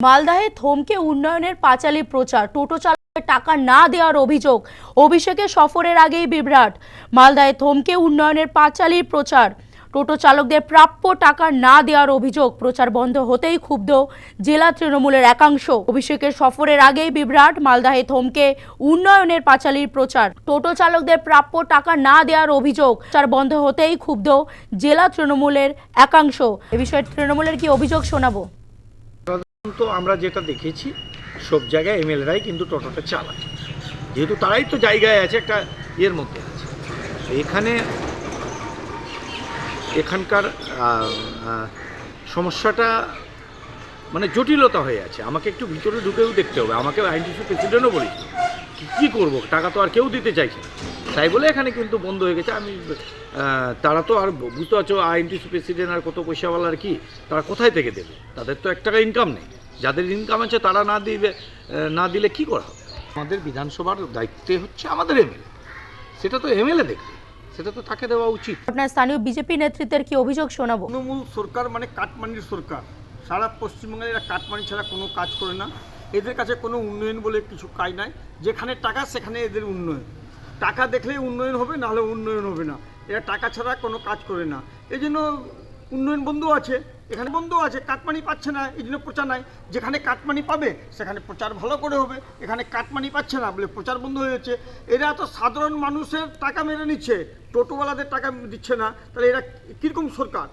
মালদাহে থমকে উন্নয়নের পাঁচালী প্রচার, টোটো চালকের টাকা না দেওয়ার অভিযোগ। অভিষেকের সফরের আগেই বিভ্রাট। মালদাহে থমকে উন্নয়নের পাঁচালীর প্রচার, টোটো চালকদের প্রাপ্য টাকা না দেওয়ার অভিযোগ। প্রচার বন্ধ হতেই ক্ষুব্ধ জেলা তৃণমূলের একাংশ। অভিষেকের সফরের আগেই বিভ্রাট। মালদাহে থমকে উন্নয়নের পাঁচালীর প্রচার, টোটো চালকদের প্রাপ্য টাকা না দেওয়ার অভিযোগ। প্রচার বন্ধ হতেই ক্ষুব্ধ জেলা তৃণমূলের একাংশ। এ বিষয়ে তৃণমূলের কি অভিযোগ শোনাবো। তো আমরা যেটা দেখেছি সব জায়গায় এমএলএরাই কিন্তু টোটোটা চালায়, যেহেতু তারাই তো জায়গায় আছে, একটা ইয়ের মধ্যে আছে। এখানকার সমস্যাটা মানে জটিলতা হয়ে আছে। আমাকে একটু ভিতরে ঢুকেও দেখতে হবে। আমাকে আইনটিসি প্রেসিডেন্টও বলেছি কী করবো, টাকা তো আর কেউ দিতে চাইছে না, তাই বলে এখানে কিন্তু বন্ধ হয়ে গেছে। আমি তারা তো আর বুঝতে পারছো আইনটিসি প্রেসিডেন্ট আর কত পয়সাওয়ালার কি, তারা কোথায় থেকে দেবে? তাদের তো 1 টাকা ইনকাম নেই। যাদের ইনকাম আছে তারা না দিলে কি করা হবে? আমাদের বিধানসভার দায়িত্বে হচ্ছে আমাদের এমএলএ, সেটা তো এমএলএ দেখবে, সেটা তো তাকে দেওয়া উচিত। আপনার স্থানীয় বিজেপি নেতৃত্বের কি অভিযোগ শোনাবো। তৃণমূল সরকার মানে কাটমানির সরকার। সারা পশ্চিমবঙ্গে এরা কাটমানি ছাড়া কোনো কাজ করে না। এদের কাছে কোনো উন্নয়ন বলে কিছু কাজ নাই। যেখানে টাকা সেখানে এদের উন্নয়ন। টাকা দেখলেই উন্নয়ন হবে, নাহলে উন্নয়ন হবে না। এরা টাকা ছাড়া কোনো কাজ করে না। এই জন্য উন্নয়ন বন্ধ আছে, এখানে বন্ধ আছে, কাটমানি পাচ্ছে না, এই জন্য প্রচার নাই। যেখানে কাটমানি পাবে সেখানে প্রচার ভালো করে হবে। এখানে কাটমানি পাচ্ছে না বলে প্রচার বন্ধ হয়ে যাচ্ছে। এরা তো সাধারণ মানুষের টাকা মেরে নিচ্ছে, টোটোওয়ালাদের টাকা দিচ্ছে না। তাহলে এরা কীরকম সরকার?